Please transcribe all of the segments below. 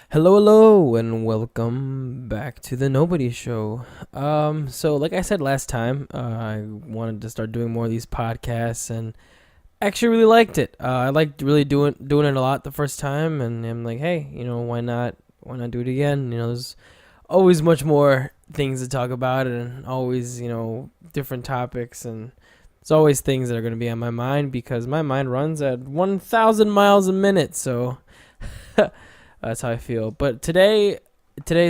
Hello, and welcome back to the Nobody Show. So like I said last time, I wanted to start doing more of these podcasts, and actually really liked it. I liked really doing it a lot the first time, and I'm like, hey, why not do it again? There's always much more things to talk about, and always different topics, and it's always things that are going to be on my mind because my mind runs at 1,000 miles a minute. So. That's how I feel. But today's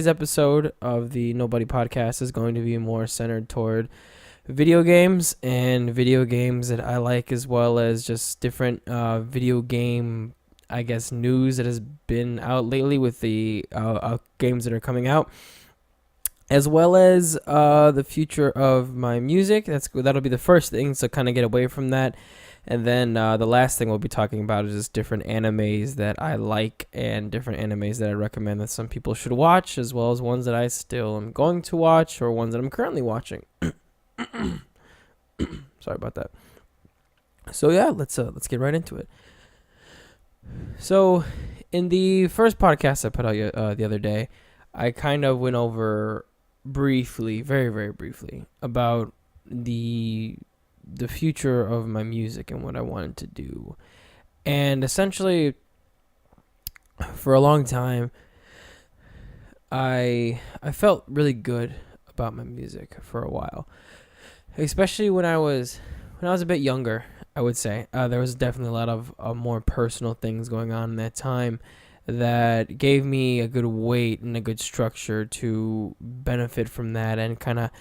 episode of the Nobody Podcast is going to be more centered toward video games and video games that I like, as well as just different video game, I guess, news that has been out lately with the games that are coming out, as well as the future of my music. That'll be the first thing, so kind of get away from that. And then the last thing we'll be talking about is just different animes that I like and different animes that I recommend that some people should watch, as well as ones that I still am going to watch or ones that I'm currently watching. Sorry about that. So yeah, let's get right into it. So in the first podcast I put out the other day, I kind of went over briefly, very very briefly, about the future of my music and what I wanted to do. And essentially, for a long time, I felt really good about my music for a while, especially when I was a bit younger. I would say there was definitely a lot of more personal things going on in that time that gave me a good weight and a good structure to benefit from that and kind of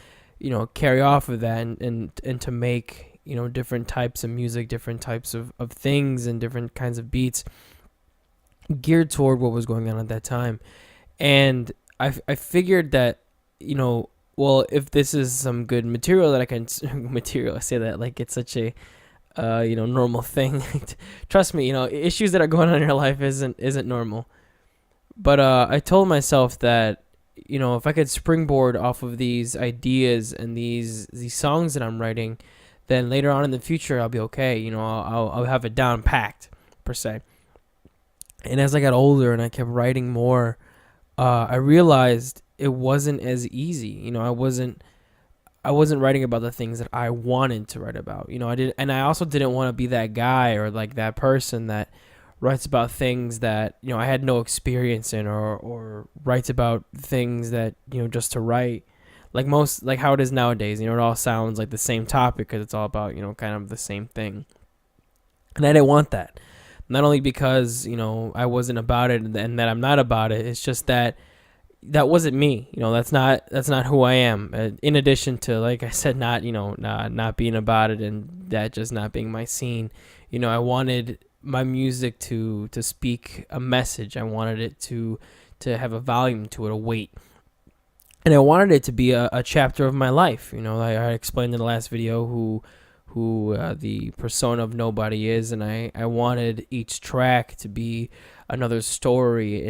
carry off of that and to make different types of music, different types of things, and different kinds of beats geared toward what was going on at that time. And I figured that well, if this is some good material that I can material, I say that like it's such a normal thing. Trust me, issues that are going on in your life isn't normal. But I told myself that if I could springboard off of these ideas and these songs that I'm writing, then later on in the future I'll be okay. I'll have it down packed per se. And as I got older and I kept writing more, I realized it wasn't as easy. I wasn't writing about the things that I wanted to write about. I also didn't want to be that guy or like that person that writes about things that I had no experience in, or writes about things that just to write, like how it is nowadays. It all sounds like the same topic because it's all about kind of the same thing. And I didn't want that. Not only because I wasn't about it and that I'm not about it. It's just that wasn't me. That's not who I am. In addition to, like I said, not being about it, and that just not being my scene. I wanted my music to speak a message. I wanted it to have a volume to it, a weight. And I wanted it to be a chapter of my life. Like I explained in the last video who the persona of Nobody is, and I wanted each track to be another story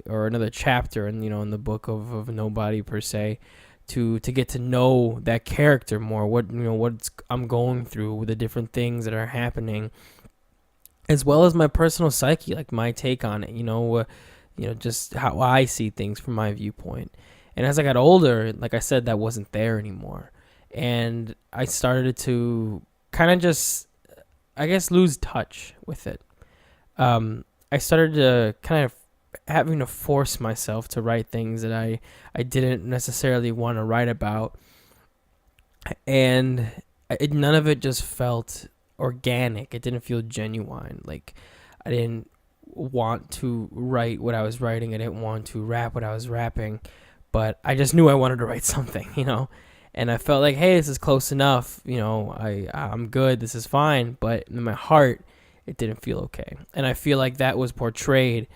or another chapter in the book of Nobody per se, to get to know that character more, what I'm going through, the different things that are happening, as well as my personal psyche, like my take on it, just how I see things from my viewpoint. And as I got older, like I said, that wasn't there anymore. And I started to kind of just, I guess, lose touch with it. I started to kind of having to force myself to write things that I didn't necessarily want to write about. And none of it just felt organic. It didn't feel genuine. Like I didn't want to write what I was writing. I didn't want to rap what I was rapping. But I just knew I wanted to write something, and I felt like, hey, this is close enough. I'm good. This is fine. But in my heart, it didn't feel okay. And I feel like that was portrayed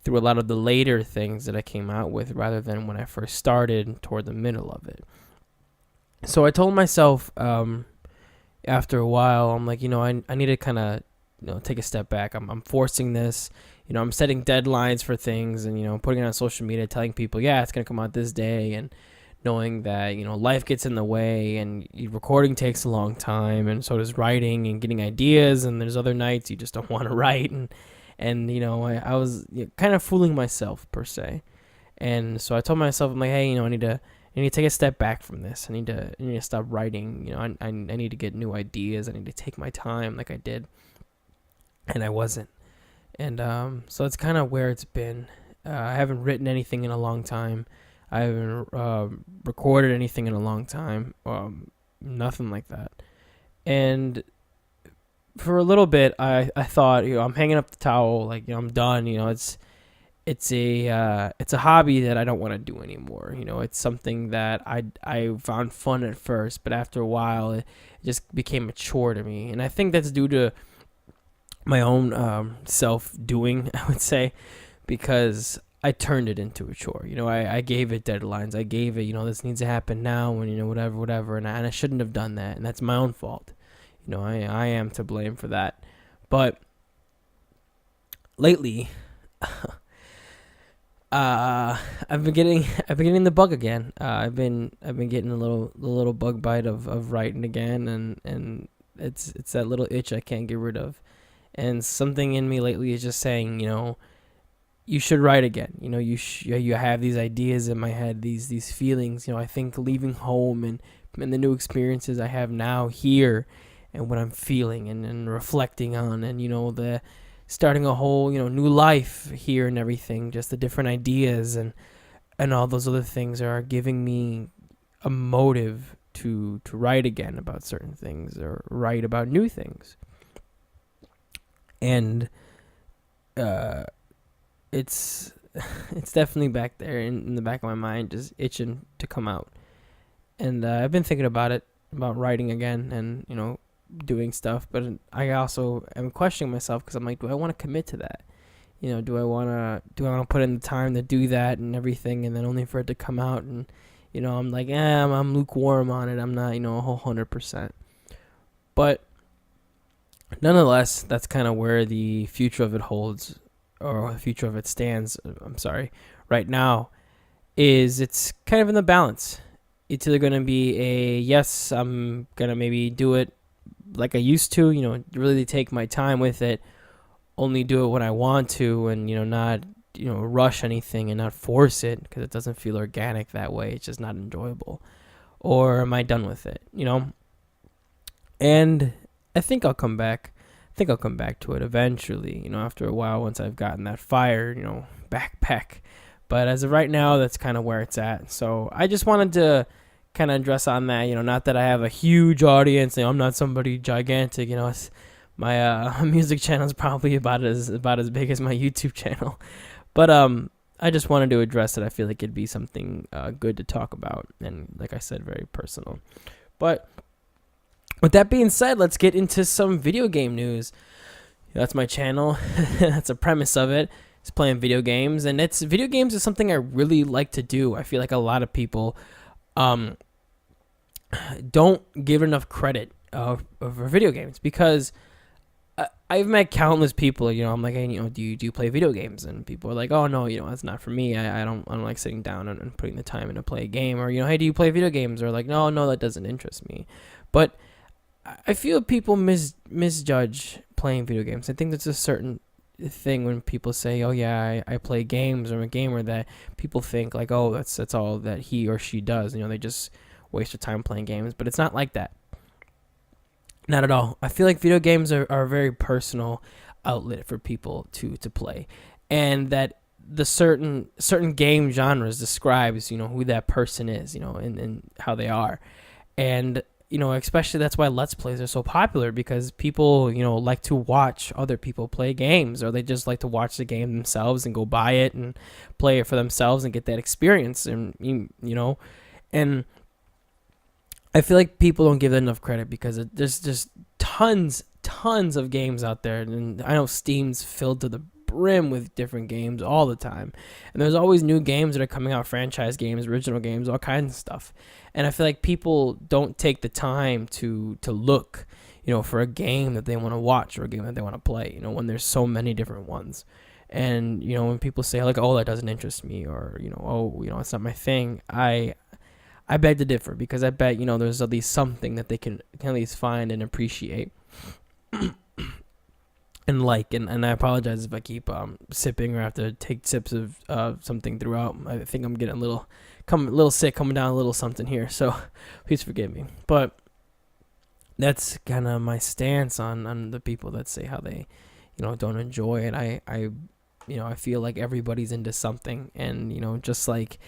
through a lot of the later things that I came out with, rather than when I first started toward the middle of it. So I told myself, after a while, I'm like, I need to kind of, take a step back. I'm forcing this. I'm setting deadlines for things, and putting it on social media, telling people, yeah, it's gonna come out this day, and knowing that life gets in the way, and recording takes a long time, and so does writing and getting ideas, and there's other nights you just don't want to write, and And I was kind of fooling myself per se. And so I told myself, I'm like, hey, I need to take a step back from this. I need to stop writing. I need to get new ideas. I need to take my time like I did, and I wasn't. And so it's kind of where it's been. I haven't written anything in a long time. I haven't recorded anything in a long time. Nothing like that. And for a little bit, I thought, I'm hanging up the towel. Like, I'm done. It's a hobby that I don't want to do anymore. It's something that I found fun at first, but after a while, it just became a chore to me. And I think that's due to my own self-doing, I would say, because I turned it into a chore. I gave it deadlines. I gave it, this needs to happen now, and whatever, and I shouldn't have done that, and that's my own fault. I am to blame for that. But lately, I've been getting the bug again. I've been getting a little bug bite of writing again, and it's that little itch I can't get rid of. And something in me lately is just saying, you should write again. You have these ideas in my head, these feelings. I think leaving home and the new experiences I have now here, and what I'm feeling and reflecting on, and the starting a whole new life here and everything, just the different ideas and all those other things are giving me a motive to write again about certain things or write about new things. And it's definitely back there in the back of my mind, just itching to come out. And I've been thinking about writing again, and doing stuff, but I also am questioning myself, because I'm like, do I want to commit to that? Do I want to put in the time to do that and everything, and then only for it to come out, and I'm like, I'm lukewarm on it. I'm not a whole 100%. But nonetheless, that's kind of where the future of it holds, or the future of it stands. I'm sorry, right now, is it's kind of in the balance. It's either going to be a yes, I'm gonna maybe do it like I used to, really take my time with it, only do it when I want to, and not rush anything and not force it, because it doesn't feel organic that way. It's just not enjoyable. Or am I done with it? And I think I'll come back. To it eventually, after a while, once I've gotten that fire, backpack. But as of right now, that's kind of where it's at. So I just wanted to kind of address on that, not that I have a huge audience. I'm not somebody gigantic. My music channel is probably about as big as my YouTube channel. But I just wanted to address it. I feel like it'd be something good to talk about, and like I said, very personal. But with that being said, let's get into some video game news. That's my channel. That's a premise of it. It's playing video games, and video games is something I really like to do. I feel like a lot of people don't give enough credit for video games, because I've met countless people. I'm like, hey, do you play video games? And people are like, oh no, that's not for me. I don't like sitting down and putting the time in to play a game. Or hey, do you play video games? Or like, no, that doesn't interest me. But I feel people misjudge playing video games. I think that's a certain thing when people say, oh yeah, I play games, or I'm a gamer, that people think like, oh, that's all that he or she does. They just waste their time playing games. But it's not like that. Not at all. I feel like video games are a very personal outlet for people to play, and that the certain game genres describes who that person is, and how they are. And especially that's why Let's Plays are so popular, because people, like to watch other people play games, or they just like to watch the game themselves and go buy it and play it for themselves and get that experience. And, and I feel like people don't give it enough credit, because there's just tons of games out there. And I know Steam's filled to the brim with different games all the time, and there's always new games that are coming out, franchise games, original games, all kinds of stuff. And I feel like people don't take the time to look for a game that they want to watch, or a game that they want to play, when there's so many different ones. And when people say like, oh, that doesn't interest me, or it's not my thing, I beg to differ, because I bet there's at least something that they can at least find and appreciate. and I apologize if I keep sipping or have to take sips of something throughout. I think I'm getting a little sick, coming down a little something here, so please forgive me. But that's kind of my stance on the people that say how they, don't enjoy it. I feel like everybody's into something, and just like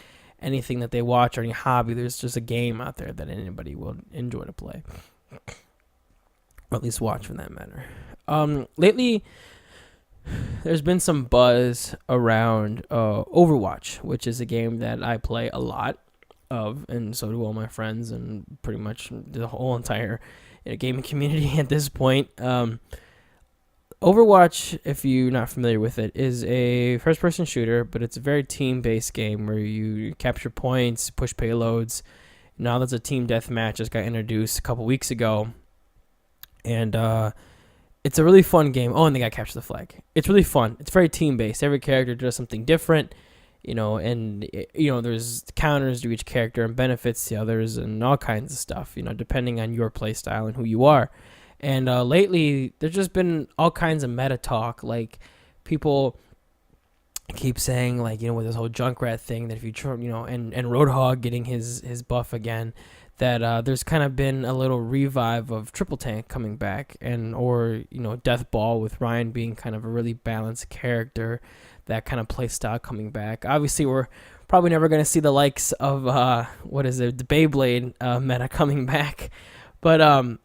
anything that they watch or any hobby, there's just a game out there that anybody will enjoy to play, or at least watch for that matter. Lately, there's been some buzz around Overwatch, which is a game that I play a lot of, and so do all my friends and pretty much the whole entire gaming community at this point. Overwatch, if you're not familiar with it, is a first-person shooter, but it's a very team-based game where you capture points, push payloads. Now there's a team deathmatch just got introduced a couple weeks ago, and it's a really fun game. Oh, and they got to capture the flag. It's really fun. It's very team-based. Every character does something different, and there's counters to each character and benefits to others and all kinds of stuff, depending on your play style and who you are. And lately, there's just been all kinds of meta talk. Like, people keep saying, like, with this whole Junkrat thing, that if you try, and Roadhog getting his buff again, that there's kind of been a little revive of Triple Tank coming back, or Death Ball with Ryan being kind of a really balanced character, that kind of play style coming back. Obviously, we're probably never going to see the likes of the Beyblade meta coming back, but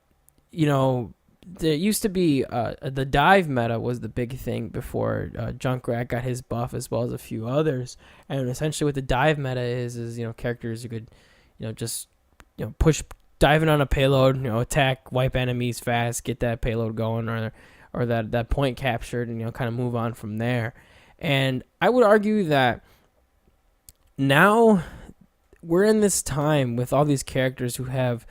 there used to be the dive meta was the big thing before Junkrat got his buff, as well as a few others. And essentially what the dive meta is characters you could just push diving on a payload, attack, wipe enemies fast, get that payload going, or that point captured, and kind of move on from there. And I would argue that now we're in this time with all these characters who have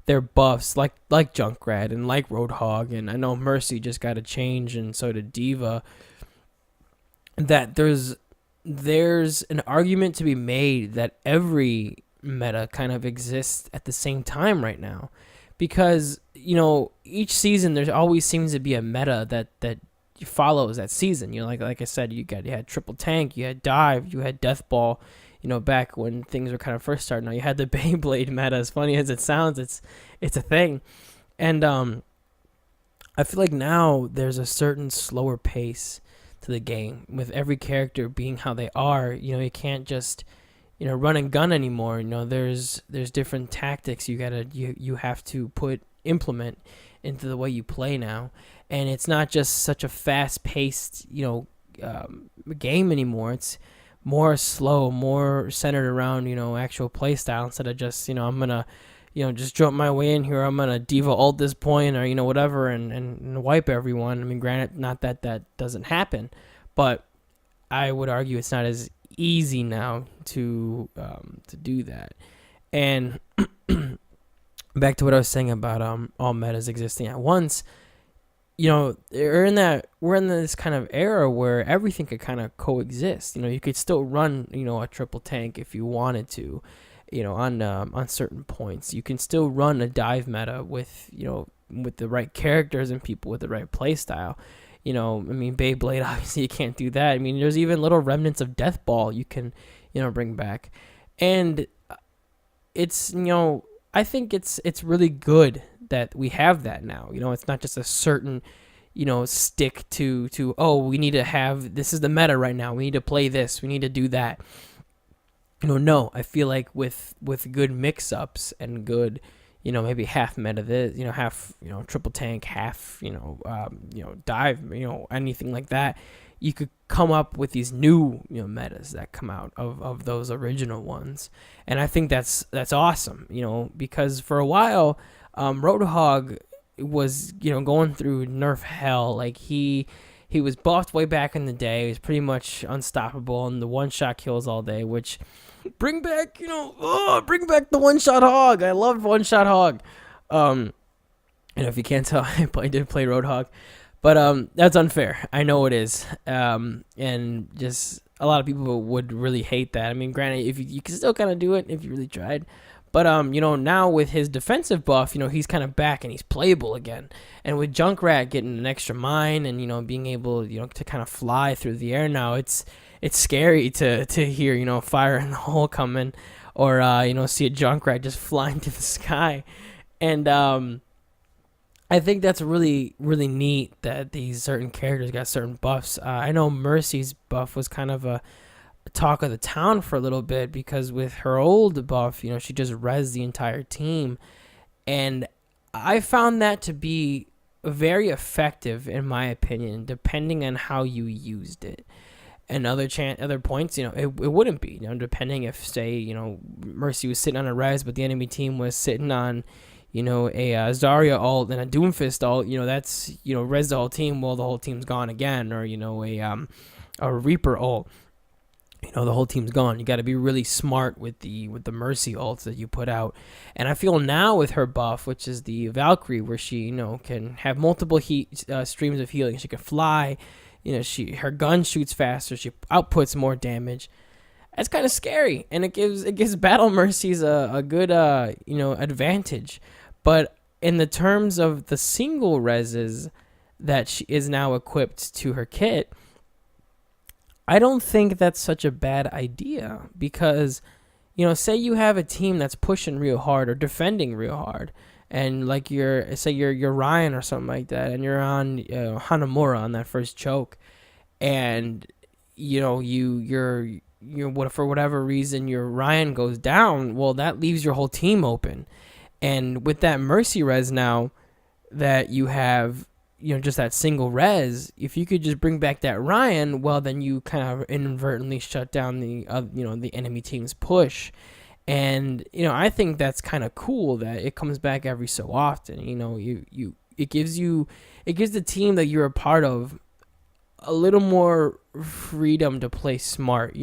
their buffs, like Junkrat and like Roadhog, and I know Mercy just got a change, and so did Diva. That there's an argument to be made that every meta kind of exists at the same time right now, because each season there always seems to be a meta that follows that season. Like I said, you had Triple Tank, you had Dive, you had Death Ball. Back when things were kind of first starting. Now you had the Beyblade meta. As funny as it sounds, it's a thing, and I feel like now there's a certain slower pace to the game, with every character being how they are. You can't just run and gun anymore. There's different tactics you have to implement into the way you play now, and it's not just such a fast paced game anymore. It's more slow, more centered around, actual play style, instead of just, I'm going to, just jump my way in here. I'm going to diva ult this point, or, whatever, and wipe everyone. I mean, granted, not that doesn't happen, but I would argue it's not as easy now to do that. And back to what I was saying about all metas existing at once. We're in this kind of era where everything could kind of coexist. You could still run, a Triple Tank if you wanted to, on certain points. You can still run a dive meta with the right characters and people with the right play style. Beyblade, obviously you can't do that. There's even little remnants of Death Ball you can, bring back. And it's, I think it's really good that we have that now. It's not just a certain, stick to, we need to have, this is the meta right now. We need to play this. We need to do that. No, I feel like with good mix-ups and good, maybe half meta this, half, Triple Tank, half, dive, anything like that, you could come up with these new, metas that come out of those original ones. And I think that's awesome, because for a while, Roadhog was, going through nerf hell. Like, he was buffed way back in the day. He was pretty much unstoppable, and the one-shot kills all day, which bring back the one-shot hog. I love one-shot hog. If you can't tell, I did play Roadhog, but that's unfair. I know it is, and just a lot of people would really hate that. Granted, if you can still kind of do it if you really tried, But now with his defensive buff, he's kind of back and he's playable again. And with Junkrat getting an extra mine and being able to kind of fly through the air now, it's scary to hear fire in the hole coming, or see a Junkrat just flying to the sky. And I think that's really, really neat that these certain characters got certain buffs. I know Mercy's buff was kind of a talk of the town for a little bit, because with her old buff, she just rezzed the entire team. And I found that to be very effective, in my opinion, depending on how you used it. And other points, it wouldn't be, depending if, say, Mercy was sitting on a res, but the enemy team was sitting on a Zarya ult and a Doomfist ult, that's, res the whole team, well, the whole team's gone again. Or, a Reaper ult, the whole team's gone. You got to be really smart with the Mercy ults that you put out. And I feel now with her buff, which is the Valkyrie, where she, can have multiple streams of healing. She can fly, her gun shoots faster, she outputs more damage. That's kind of scary, and it gives Battle Mercies a good advantage. But in the terms of the single reses that she is now equipped to her kit, I don't think that's such a bad idea, because say you have a team that's pushing real hard or defending real hard, and like you're Ryan or something like that, and you're on Hanamura on that first choke, and you're for whatever reason your Ryan goes down, well, that leaves your whole team open. And with that Mercy res now that you have, just that single res, if you could just bring back that Ryan, well, then you kind of inadvertently shut down the enemy team's push. And I think that's kind of cool that it comes back every so often. It gives the team that you're a part of a little more freedom to play smart,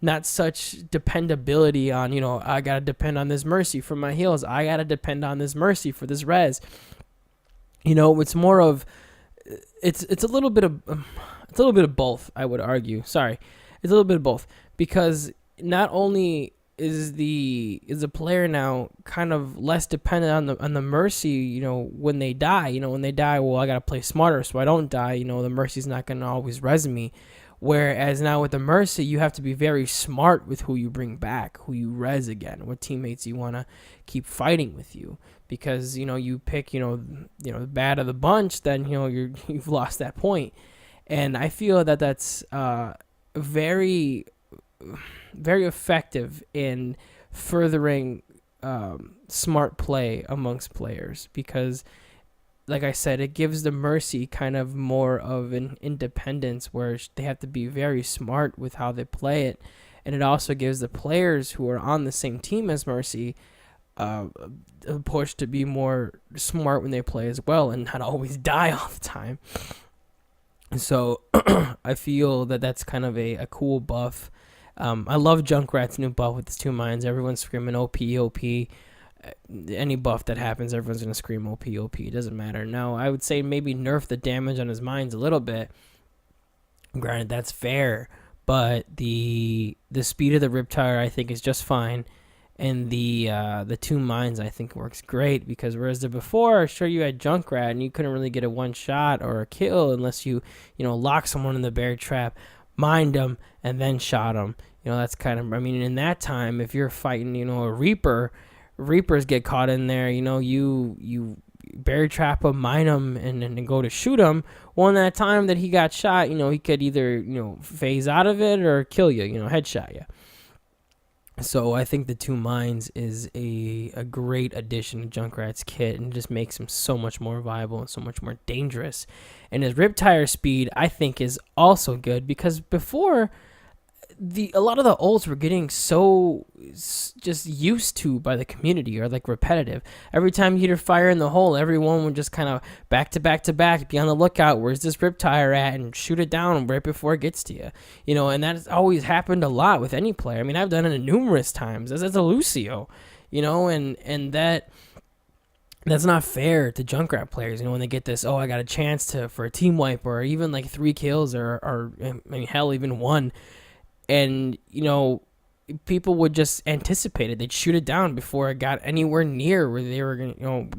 not such dependability on, I got to depend on this Mercy for my heals. I got to depend on this Mercy for this res. It's more of, it's a little bit of both, I would argue. Sorry. It's a little bit of both, because not only is the player now kind of less dependent on the Mercy, when they die, well, I got to play smarter so I don't die, the Mercy's not going to always res me. Whereas now with the Mercy, you have to be very smart with who you bring back, who you res again, what teammates you want to keep fighting with you. Because, you pick, the bad of the bunch, then, you've lost that point. And I feel that that's very, very effective in furthering smart play amongst players, because, like I said, it gives the Mercy kind of more of an independence where they have to be very smart with how they play it. And it also gives the players who are on the same team as Mercy a push to be more smart when they play as well, and not always die all the time. So I feel that that's kind of a cool buff. I love Junkrat's new buff with his 2 mines. Everyone's screaming OP, OP. Any buff that happens, everyone's going to scream OP, OP. It doesn't matter. Now, I would say maybe nerf the damage on his mines a little bit. Granted, that's fair. But the speed of the Riptire, I think, is just fine. And the 2 mines, I think, works great, because whereas before, sure, you had Junkrat and you couldn't really get a one shot or a kill unless you lock someone in the bear trap, mined them, and then shot them. That's kind of, in that time, if you're fighting, a Reaper, Reapers get caught in there, you bear trap them, mine them, and then go to shoot him. Well, in that time that he got shot, he could either, phase out of it or kill you, headshot you. So I think the 2 mines is a great addition to Junkrat's kit, and just makes him so much more viable and so much more dangerous. And his Riptire speed, I think, is also good, because before, a lot of the ults were getting so just used to by the community, or like repetitive. Every time you hit a fire in the hole, everyone would just kind of back to back to back be on the lookout. Where's this Riptire at? And shoot it down right before it gets to you. And that's always happened a lot with any player. I've done it numerous times as a Lucio, and that's not fair to Junkrat players, when they get this, I got a chance for a team wipe, or even like 3 kills, or hell, even 1. And, people would just anticipate it. They'd shoot it down before it got anywhere near where they were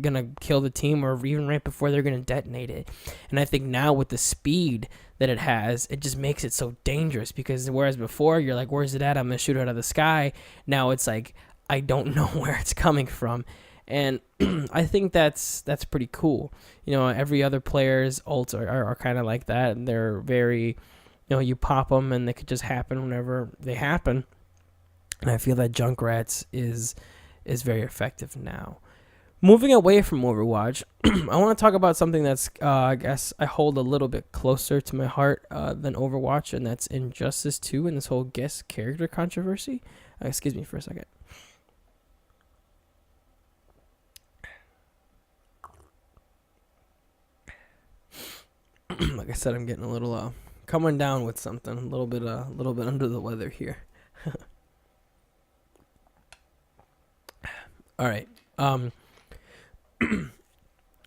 gonna kill the team, or even right before they're gonna detonate it. And I think now with the speed that it has, it just makes it so dangerous, because whereas before you're like, where's it at? I'm gonna shoot it out of the sky. Now it's like, I don't know where it's coming from. And I think that's pretty cool. Every other player's ults are kind of like that. And they're very, you pop them and they could just happen whenever they happen. And I feel that Junkrat's is very effective now. Moving away from Overwatch, I want to talk about something that's, I guess, I hold a little bit closer to my heart than Overwatch, and that's Injustice 2 and this whole guest character controversy. Excuse me for a second. Like I said, I'm getting a little coming down with something, a little bit under the weather here. All right.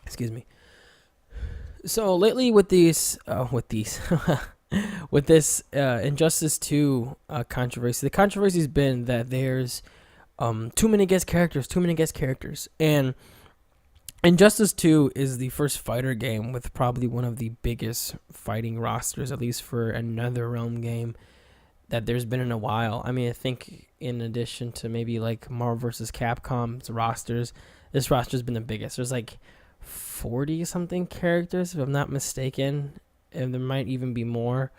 Excuse me. So lately with this Injustice 2 controversy, the controversy's been that there's too many guest characters, and Injustice 2 is the first fighter game with probably one of the biggest fighting rosters, at least for a NetherRealm game, that there's been in a while. I mean, I think in addition to maybe like Marvel vs. Capcom's rosters, this roster's been the biggest. There's like 40-something characters, if I'm not mistaken, and there might even be more.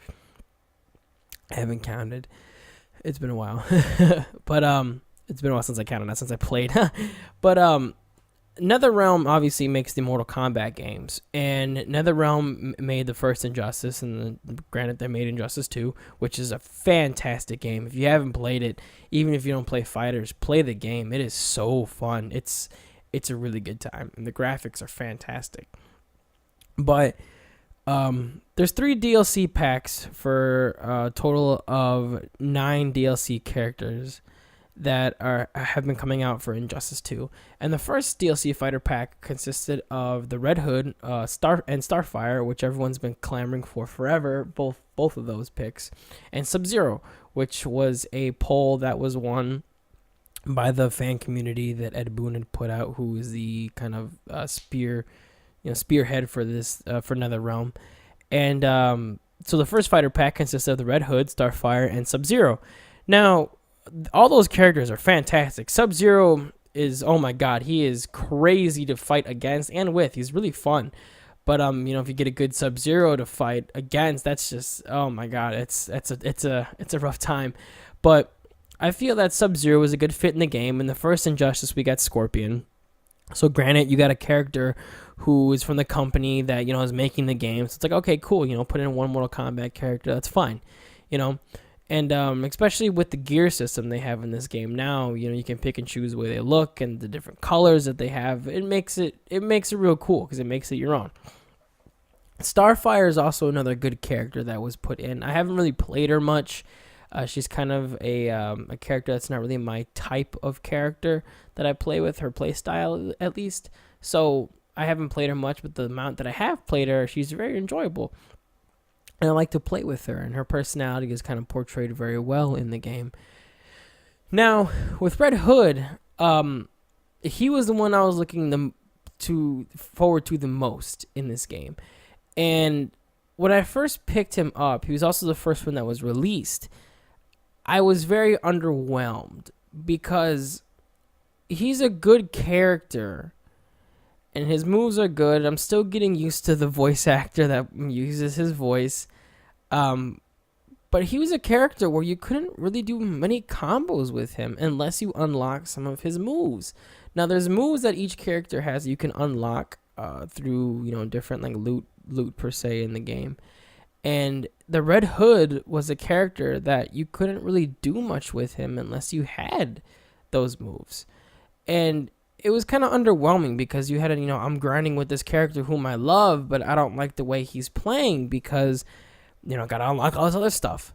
I haven't counted. It's been a while. But it's been a while since I counted, not since I played. But NetherRealm obviously makes the Mortal Kombat games, and NetherRealm made the first Injustice, and granted they made Injustice 2, which is a fantastic game. If you haven't played it, even if you don't play fighters, play the game. It is so fun. It's a really good time, and the graphics are fantastic. But there's 3 DLC packs for a total of 9 DLC characters that have been coming out for Injustice 2. And the first DLC fighter pack consisted of the Red Hood, Starfire, which everyone's been clamoring for forever, both of those picks, and Sub-Zero, which was a poll that was won by the fan community that Ed Boon had put out, who is the kind of spearhead for this for NetherRealm. And so the first fighter pack consists of the Red Hood, Starfire, and Sub-Zero. Now, all those characters are fantastic. Sub-Zero is, oh my god, he is crazy to fight against and with. He's really fun. But if you get a good Sub-Zero to fight against, that's just, oh my god, it's a rough time. But I feel that Sub-Zero was a good fit in the game. In the first Injustice, we got Scorpion. So granted, you got a character who is from the company that, is making the game. So it's like, okay, cool, put in one Mortal Kombat character, that's fine, And especially with the gear system they have in this game now, you can pick and choose the way they look and the different colors that they have. It makes it real cool because it makes it your own. Starfire is also another good character that was put in. I haven't really played her much. She's kind of a character that's not really my type of character that I play with, her play style at least. So I haven't played her much, but the amount that I have played her, she's very enjoyable. And I like to play with her, and her personality is kind of portrayed very well in the game. Now, with Red Hood, he was the one I was looking forward to the most in this game. And when I first picked him up, he was also the first one that was released. I was very underwhelmed because he's a good character, and his moves are good. I'm still getting used to the voice actor that uses his voice. But he was a character where you couldn't really do many combos with him unless you unlock some of his moves. Now, there's moves that each character has you can unlock through, different like loot per se in the game. And the Red Hood was a character that you couldn't really do much with him unless you had those moves. And it was kind of underwhelming because you had I'm grinding with this character whom I love, but I don't like the way he's playing because, got to unlock all this other stuff.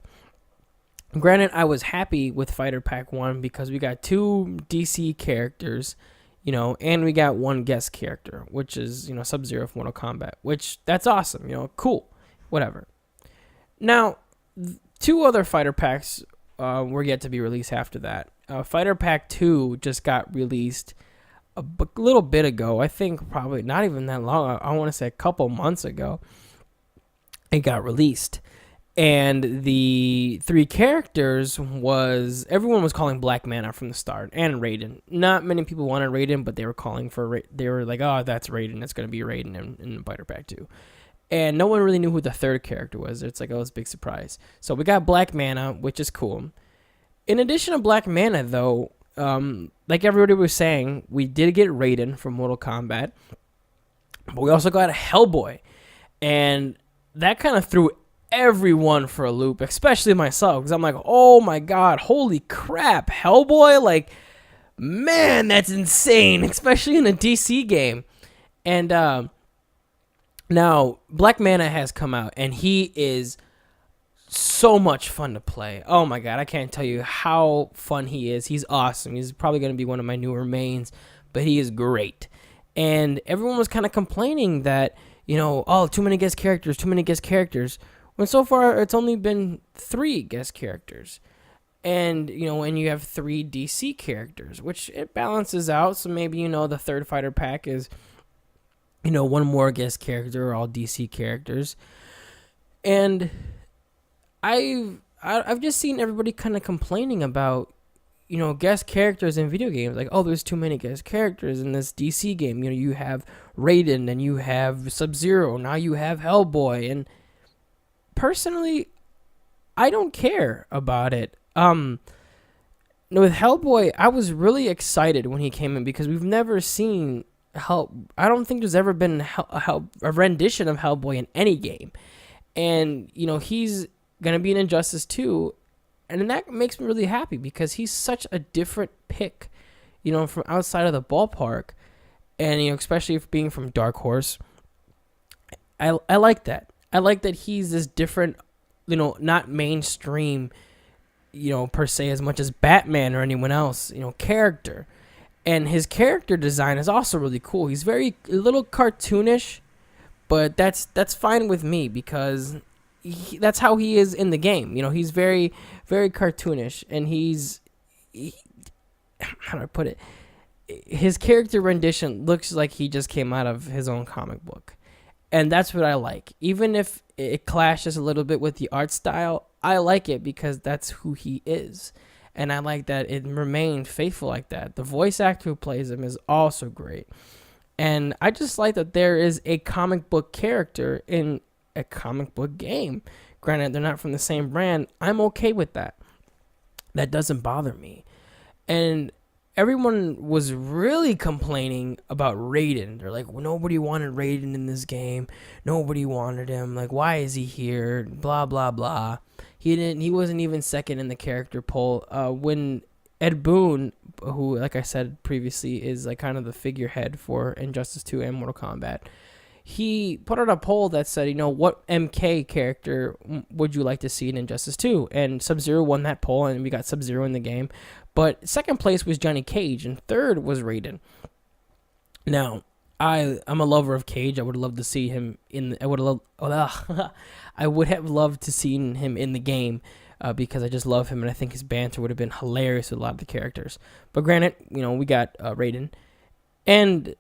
Granted, I was happy with Fighter Pack 1 because we got 2 DC characters, and we got 1 guest character, which is, Sub-Zero from Mortal Kombat, which that's awesome, cool, whatever. Now, 2 other Fighter Packs were yet to be released after that. Fighter Pack 2 just got released a little bit ago. I think probably not even that long. I want to say a couple months ago. It got released. And the 3 characters was, everyone was calling Black Mana from the start, and Raiden. Not many people wanted Raiden, but they were calling for, they were like, oh, that's Raiden. It's going to be Raiden in Fighter Pack 2. And no one really knew who the 3rd character was. It's like, oh, it's a big surprise. So we got Black Mana, which is cool. In addition to Black Mana, though, like everybody was saying, we did get Raiden from Mortal Kombat, but we also got a Hellboy. And that kind of threw everyone for a loop, especially myself, because I'm like, oh my god, holy crap, Hellboy, like, man, that's insane, especially in a DC game. And now Black Mana has come out, and he is so much fun to play. Oh my god, I can't tell you how fun he is. He's awesome. He's probably going to be one of my newer mains, but he is great. And everyone was kind of complaining that, you know, oh, too many guest characters. When so far, it's only been 3 guest characters. And, you know, when you have 3 DC characters, which it balances out. So maybe, you know, the 3rd fighter pack is, you know, 1 more guest character, all DC characters. And I've just seen everybody kind of complaining about, you know, guest characters in video games. Like, oh, there's too many guest characters in this DC game. You know, you have Raiden, and you have Sub-Zero. Now you have Hellboy. And personally, I don't care about it. With Hellboy, I was really excited when he came in because we've never seen I don't think there's ever been a rendition of Hellboy in any game. And, you know, he's going to be in Injustice 2, and that makes me really happy because he's such a different pick, you know, from outside of the ballpark. And, you know, especially being from Dark Horse, I like that. I like that he's this different, you know, not mainstream, you know, per se as much as Batman or anyone else, you know, character. And his character design is also really cool. He's a little cartoonish, but that's fine with me because that's how he is in the game. You know, he's very, very cartoonish, and how do I put it? His character rendition looks like he just came out of his own comic book. And that's what I like. Even if it clashes a little bit with the art style, I like it because that's who he is. And I like that it remained faithful like that. The voice actor who plays him is also great. And I just like that there is a comic book character in a comic book game. Granted, they're not from the same brand. I'm okay with that. That doesn't bother me. And everyone was really complaining about Raiden. They're like, well, nobody wanted Raiden in this game. Nobody wanted him. Like, why is he here? Blah, blah, blah. He wasn't even second in the character poll. When Ed Boon, who, like I said previously, is like kind of the figurehead for Injustice 2 and Mortal Kombat, he put out a poll that said, you know, what MK character would you like to see in Injustice 2? And Sub-Zero won that poll, and we got Sub-Zero in the game. But second place was Johnny Cage, and third was Raiden. Now, I'm a lover of Cage. I would love to see him in. I would have loved to see him in the game because I just love him, and I think his banter would have been hilarious with a lot of the characters. But granted, you know, we got Raiden, and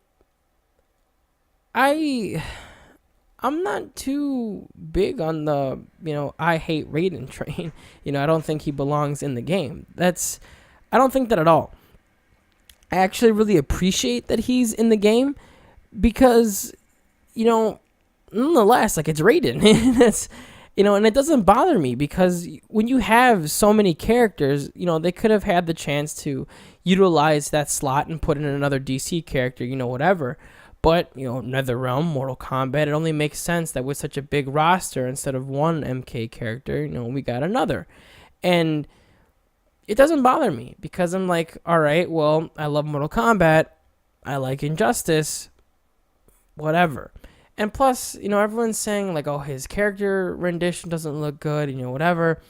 I'm not too big on the, you know, I hate Raiden train. You know, I don't think he belongs in the game. I don't think that at all. I actually really appreciate that he's in the game because, you know, nonetheless, like, it's Raiden. That's, you know, and it doesn't bother me because when you have so many characters, you know, they could have had the chance to utilize that slot and put in another DC character, you know, whatever. But, you know, NetherRealm, Mortal Kombat, it only makes sense that with such a big roster, instead of one MK character, you know, we got another. And it doesn't bother me because I'm like, all right, well, I love Mortal Kombat. I like Injustice. Whatever. And plus, you know, everyone's saying like, oh, his character rendition doesn't look good, you know, whatever.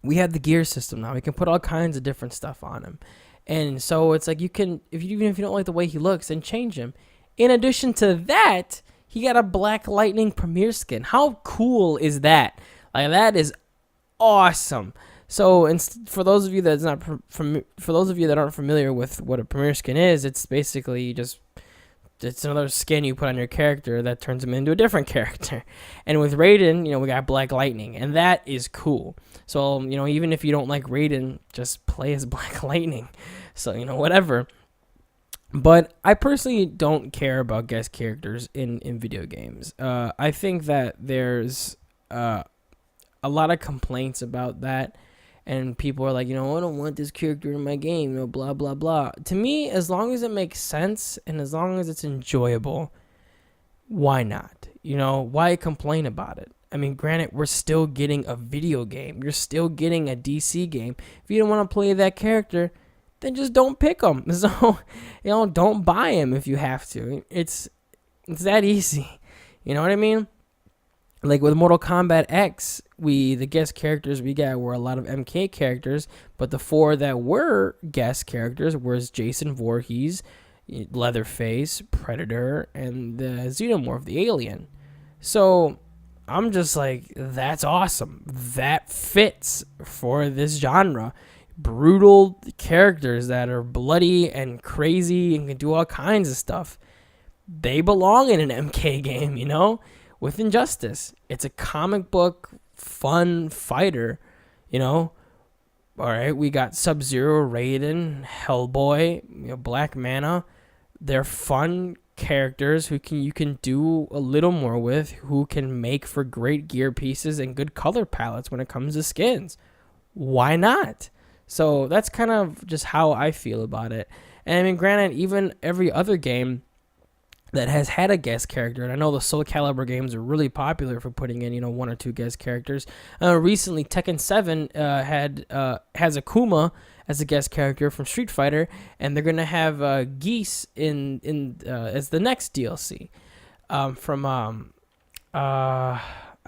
We have the gear system now. We can put all kinds of different stuff on him. And so it's like you can, even if you don't like the way he looks, then change him. In addition to that, he got a Black Lightning Premier skin. How cool is that? Like, that is awesome. So, for those of you that's not for those of you that aren't familiar with what a premiere skin is, it's basically just it's another skin you put on your character that turns him into a different character. And with Raiden, we got Black Lightning, and that is cool. So, even if you don't like Raiden, just play as Black Lightning. So, whatever. But I personally don't care about guest characters in video games. I think that there's a lot of complaints about that, and people are like, I don't want this character in my game, blah, blah, blah. To me, as long as it makes sense and as long as it's enjoyable, why not? Why complain about it? I mean, granted, we're still getting a video game. You're still getting a DC game. If you don't want to play that character, then just don't pick them. So, don't buy him if you have to. It's that easy. You know what I mean? Like with Mortal Kombat X, the guest characters we got were a lot of MK characters, but the 4 that were guest characters was Jason Voorhees, Leatherface, Predator, and the Xenomorph, the alien. So I'm just like, that's awesome. That fits for this genre. Brutal characters that are bloody and crazy and can do all kinds of stuff. They belong in an MK game, with Injustice. It's a comic book fun fighter, All right, we got Sub-Zero, Raiden, Hellboy, Black Mana. They're fun characters who you can do a little more with, who can make for great gear pieces and good color palettes when it comes to skins. Why not? So that's kind of just how I feel about it. And I mean, granted, even every other game that has had a guest character, and I know the Soul Calibur games are really popular for putting in, 1 or 2 guest characters. Recently, Tekken 7 has Akuma as a guest character from Street Fighter, and they're gonna have Geese in as the next DLC I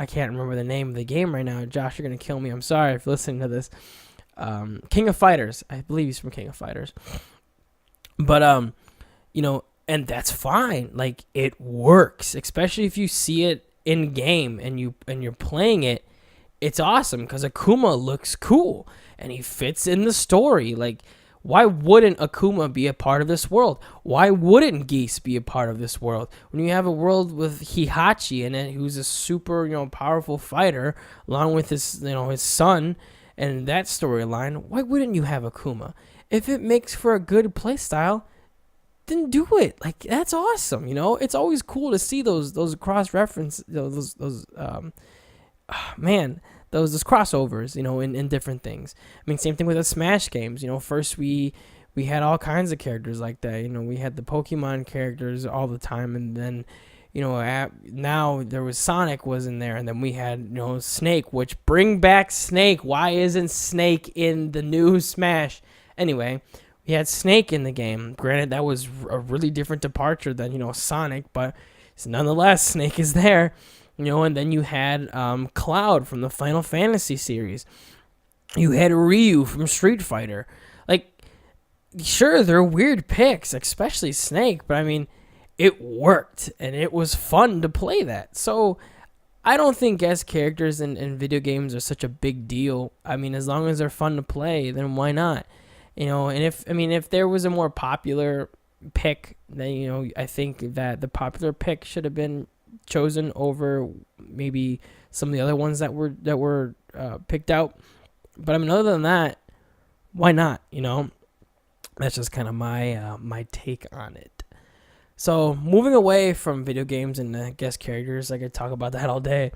can't remember the name of the game right now. Josh, you're gonna kill me. I'm sorry if you're listening to this. King of Fighters. I believe he's from King of Fighters. But and that's fine. Like, it works, especially if you see it in game and you're playing it. It's awesome because Akuma looks cool and he fits in the story. Like, why wouldn't Akuma be a part of this world? Why wouldn't Geese be a part of this world? When you have a world with Heihachi in it, who's a super, powerful fighter, along with his, his son, and that storyline, why wouldn't you have Akuma? If it makes for a good play style, then do it. Like, that's awesome. It's always cool to see those cross reference, those crossovers, in different things. I mean, same thing with the Smash games. First we had all kinds of characters like that. We had the Pokemon characters all the time, and then, now there was Sonic was in there, and then we had, Snake, which bring back Snake. Why isn't Snake in the new Smash? Anyway, we had Snake in the game. Granted, that was a really different departure than, Sonic, but nonetheless, Snake is there. And then you had Cloud from the Final Fantasy series. You had Ryu from Street Fighter. Like, sure, they're weird picks, especially Snake, but I mean, it worked, and it was fun to play that. So, I don't think guest characters in video games are such a big deal. I mean, as long as they're fun to play, then why not? And if there was a more popular pick, then, I think that the popular pick should have been chosen over maybe some of the other ones that were picked out. But I mean, other than that, why not? That's just kind of my take on it. So moving away from video games and guest characters, I could talk about that all day.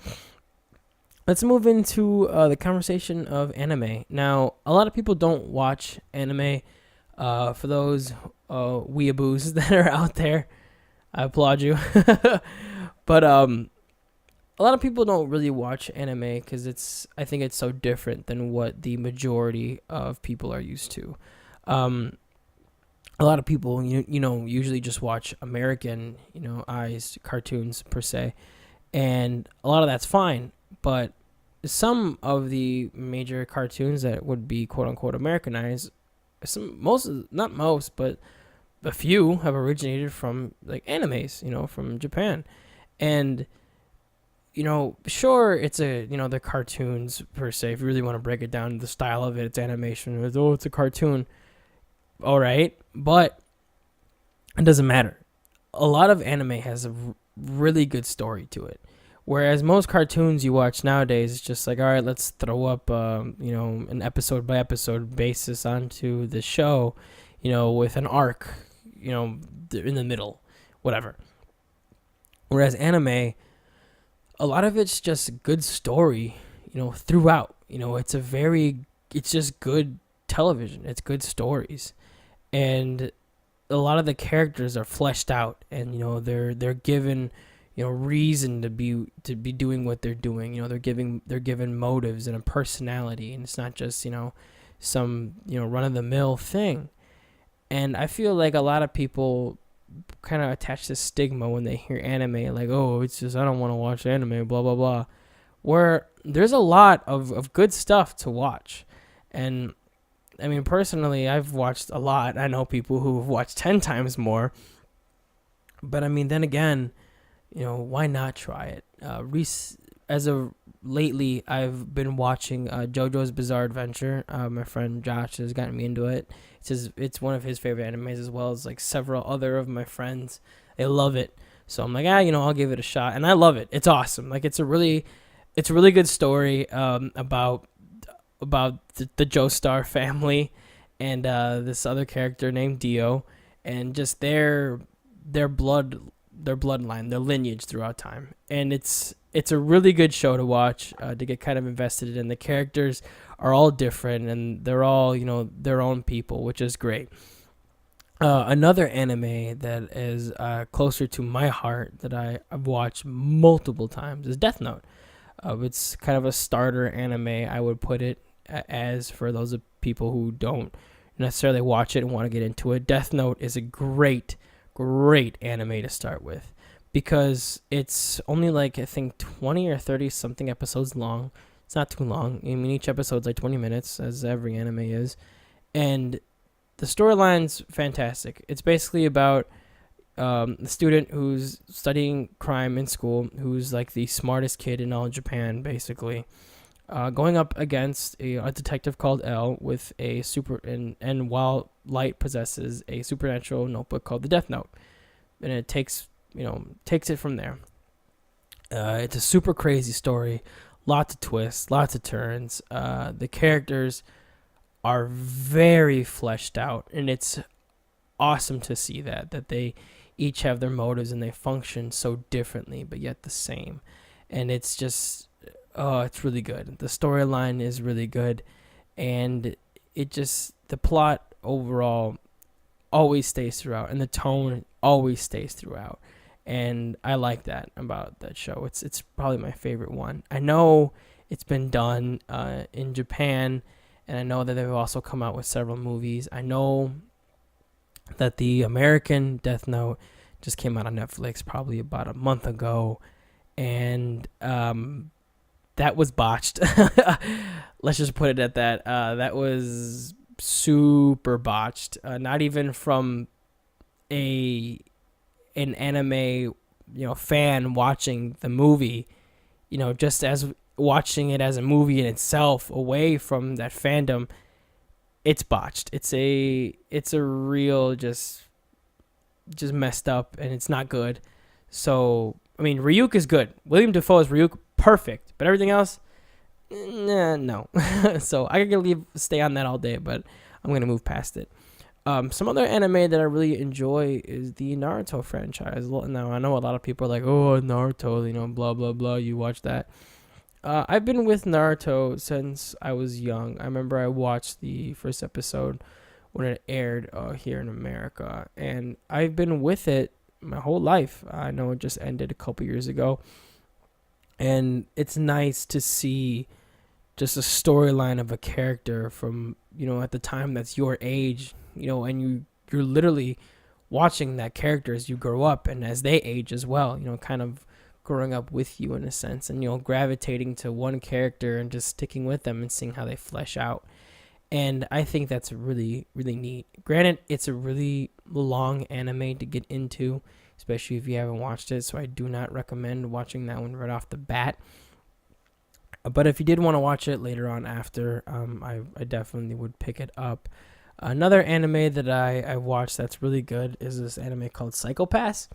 Let's move into the conversation of anime. Now, a lot of people don't watch anime. For those weeaboos that are out there, I applaud you. But a lot of people don't really watch anime because I think it's so different than what the majority of people are used to. A lot of people, usually just watch American, eyes cartoons per se, and a lot of that's fine. But some of the major cartoons that would be quote unquote Americanized, not most, but a few have originated from like animes, from Japan. And, sure, it's they're cartoons per se. If you really want to break it down, the style of it, it's animation. It's a cartoon. All right, but it doesn't matter. A lot of anime has a really good story to it. Whereas most cartoons you watch nowadays, it's just like, all right, let's throw up, an episode by episode basis onto the show, with an arc, in the middle, whatever. Whereas anime, a lot of it's just good story, throughout. It's just good television. It's good stories, and a lot of the characters are fleshed out, and they're given reason to be doing what they're doing. They're given motives and a personality, and it's not just some run of the mill thing. And I feel like a lot of people kind of attach this stigma when they hear anime, like, oh, it's just, I don't want to watch anime, blah blah blah, where there's a lot of good stuff to watch. And I mean, personally, I've watched a lot. I know people who have watched 10 times more. But I mean, then again, why not try it? As of lately, I've been watching JoJo's Bizarre Adventure. My friend Josh has gotten me into it. It's one of his favorite animes, as well as like several other of my friends. They love it. So I'm like, I'll give it a shot. And I love it. It's awesome. Like, it's a really good story about the Joestar family and this other character named Dio, and just their bloodline, their lineage throughout time. And it's a really good show to watch, to get kind of invested in. The characters are all different, and they're all their own people, which is great. Another anime that is closer to my heart that I've watched multiple times is Death Note. It's kind of a starter anime, I would put it as, for those of people who don't necessarily watch it and want to get into it. Death Note is a great anime to start with, because it's only like, I think, 20 or 30 something episodes long. It's not too long. I mean, each episode's like 20 minutes, as every anime is. And the storyline's fantastic. It's basically about a student who's studying crime in school, who's like the smartest kid in all Japan, basically, going up against a detective called L with a and while Light possesses a supernatural notebook called the Death Note, and it takes it from there. It's a super crazy story, lots of twists, lots of turns. The characters are very fleshed out, and it's awesome to see that they each have their motives and they function so differently, but yet the same. And it's just, it's really good. The storyline is really good, and the plot overall always stays throughout, and the tone always stays throughout. And I like that about that show. It's probably my favorite one. I know it's been done in Japan, and I know that they've also come out with several movies. I know that the American Death Note just came out on Netflix probably about a month ago, and that was botched. Let's just put it at that. That was super botched. Not even from an anime fan watching the movie, just as watching it as a movie in itself, away from that fandom, it's botched. It's a real just messed up, and it's not good. So I mean, Ryuk is good. William Dafoe is Ryuk, perfect. But everything else, no. So I could stay on that all day, but I'm gonna move past it. Some other anime that I really enjoy is the Naruto franchise. Now, I know a lot of people are like, oh, Naruto, blah, blah, blah. You watch that. I've been with Naruto since I was young. I remember I watched the first episode when it aired here in America. And I've been with it my whole life. I know it just ended a couple years ago. And it's nice to see just a storyline of a character from, at the time that's your age, and you're literally watching that character as you grow up and as they age as well, kind of growing up with you in a sense, and, gravitating to one character and just sticking with them and seeing how they flesh out. And I think that's really, really neat. Granted, it's a really long anime to get into. especially if you haven't watched it. So I do not recommend watching that one right off the bat. But if you did want to watch it later on after, I definitely would pick it up. Another anime that I watched that's really good is this anime called Psychopath.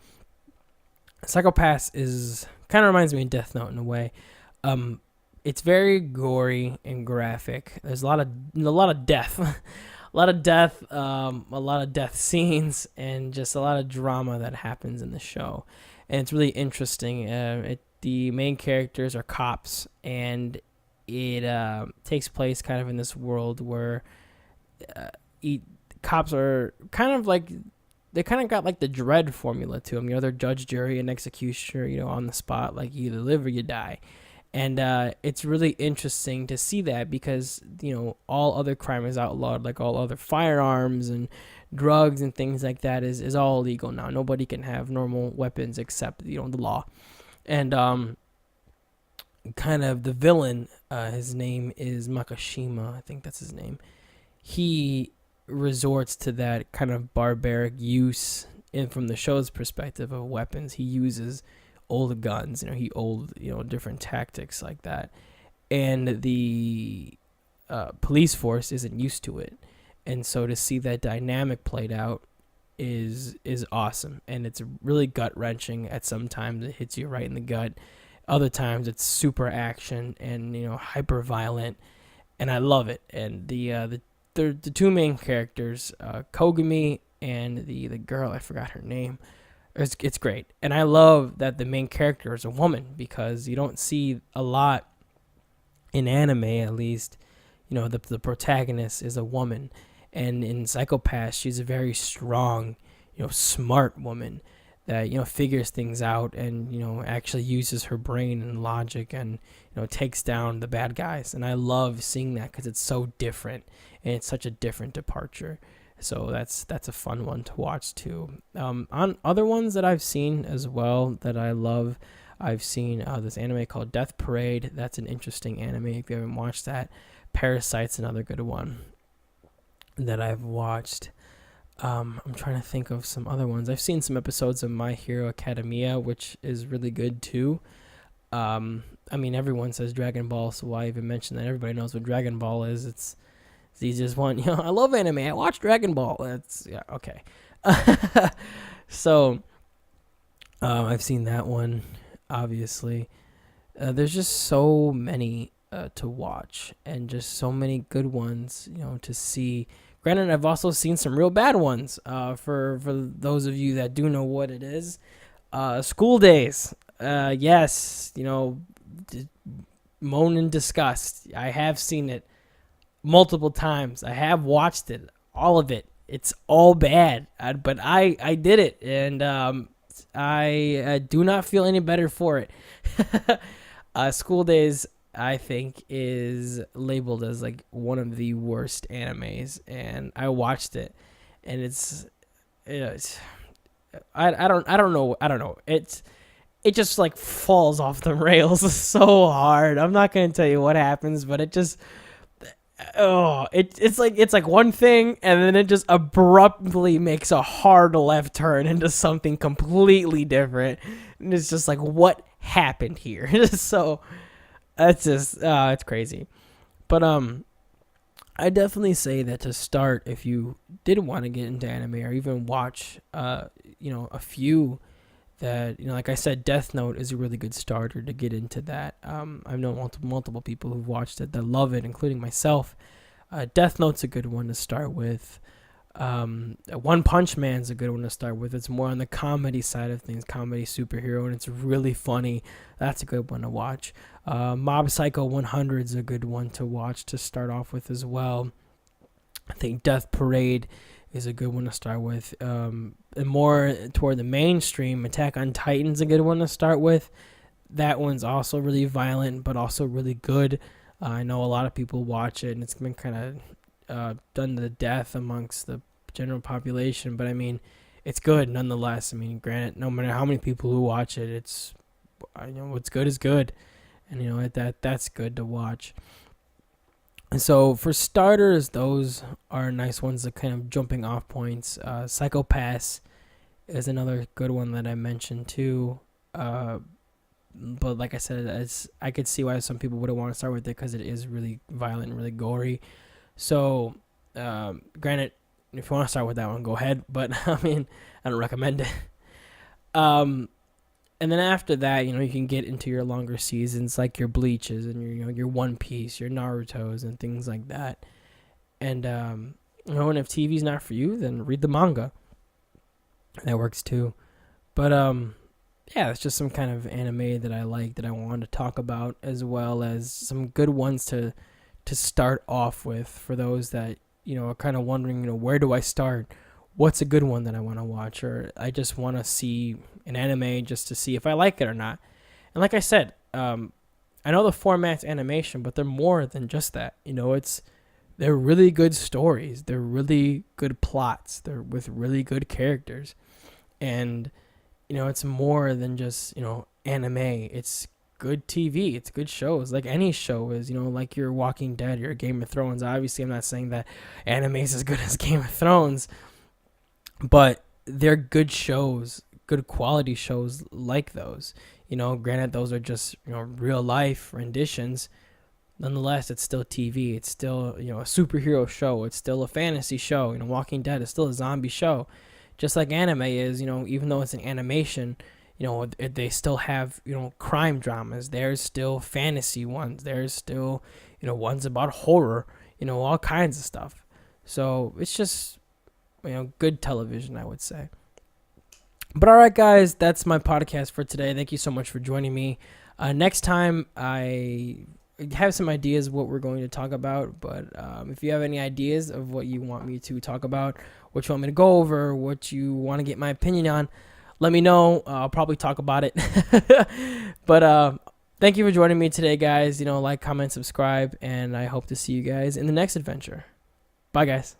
Psychopath is kind of reminds me of Death Note in a way. It's very gory and graphic. There's a lot of death, a lot of death, a lot of death scenes, and just a lot of drama that happens in the show. And it's really interesting. The main characters are cops, and it takes place kind of in this world where cops are kind of like, they kind of got like the Dread formula to them. They're judge, jury, and executioner, on the spot. Like, you either live or you die. And it's really interesting to see that because, all other crime is outlawed. Like, all other firearms and drugs and things like that is all illegal now. Nobody can have normal weapons except, the law. And kind of the villain, his name is Makashima. I think that's his name. He resorts to that kind of barbaric use, and from the show's perspective of weapons, he uses old guns, different tactics like that, and the police force isn't used to it, and so to see that dynamic played out is awesome, and it's really gut wrenching. At some times it hits you right in the gut, other times it's super action and hyper violent, and I love it. And the two main characters, Kogami and the girl, I forgot her name. It's great. And I love that the main character is a woman, because you don't see a lot in anime, at least, the protagonist is a woman. And in Psychopath, she's a very strong, smart woman that, figures things out and, actually uses her brain and logic and, takes down the bad guys. And I love seeing that because it's so different and it's such a different departure. So that's a fun one to watch too. On other ones that I've seen as well that I love, I've seen this anime called Death Parade. That's an interesting anime if you haven't watched that. Parasite's another good one that I've watched. I'm trying to think of some other ones. I've seen some episodes of My Hero Academia, which is really good too. Everyone says Dragon Ball, so why even mention that? Everybody knows what Dragon Ball is. It's the easiest one. I love anime. I watch Dragon Ball. Yeah, okay. So, I've seen that one, obviously. There's just so many to watch, and just so many good ones, to see. Granted, I've also seen some real bad ones. For those of you that do know what it is, School Days. Yes, moan in disgust. I have seen it multiple times. I have watched it, all of it. It's all bad, but I did it, and I do not feel any better for it. School Days, I think, is labeled as like one of the worst animes, and I watched it, and it's I don't know. It just like falls off the rails so hard. I'm not gonna tell you what happens, but it's like one thing, and then it just abruptly makes a hard left turn into something completely different, and it's just like, what happened here? So that's just it's crazy. But I definitely say that to start, if you did want to get into anime or even watch a few that, like I said, Death Note is a really good starter to get into that. I've known multiple people who've watched it that love it, including myself. Death Note's a good one to start with. One Punch Man's a good one to start with. It's more on the comedy side of things, comedy superhero, and it's really funny. That's a good one to watch. Mob Psycho 100 is a good one to watch to start off with as well. I think Death Parade is a good one to start with. And more toward the mainstream, Attack on Titan's a good one to start with. That one's also really violent, but also really good. I know a lot of people watch it, and it's been kind of done to death amongst the general population. But, it's good nonetheless. Granted, no matter how many people who watch it, what's good is good. And, that's good to watch. And so for starters, those are nice ones that kind of jumping off points. Psychopaths is another good one that I mentioned too. But like I said, I could see why some people wouldn't want to start with it because it is really violent and really gory. So, granted, if you want to start with that one, go ahead. But I mean, I don't recommend it. And then after that, you can get into your longer seasons like your Bleaches and your One Piece, your Naruto's, and things like that. And and if TV's not for you, then read the manga. That works too. But yeah, it's just some kind of anime that I like that I wanted to talk about, as well as some good ones to start off with for those that are kind of wondering, where do I start? What's a good one that I want to watch, or I just want to see an anime just to see if I like it or not. And like I said, I know the format's animation, but they're more than just that. They're really good stories. They're really good plots. They're with really good characters, and it's more than just anime. It's good TV. It's good shows, like any show is. Like your Walking Dead, your Game of Thrones. Obviously, I'm not saying that anime is as good as Game of Thrones, but they're good shows, good quality shows like those. Granted, those are just real life renditions. Nonetheless, it's still TV. It's still a superhero show. It's still a fantasy show. Walking Dead is still a zombie show, just like anime is. Even though it's an animation, they still have crime dramas. There's still fantasy ones. There's still ones about horror. All kinds of stuff. So it's just good television, I would say. But all right, guys, that's my podcast for today. Thank you so much for joining me. Next time, I have some ideas of what we're going to talk about, but if you have any ideas of what you want me to talk about, what you want me to go over, what you want to get my opinion on, let me know. I'll probably talk about it. But thank you for joining me today, guys. Like, comment, subscribe, and I hope to see you guys in the next adventure. Bye, guys.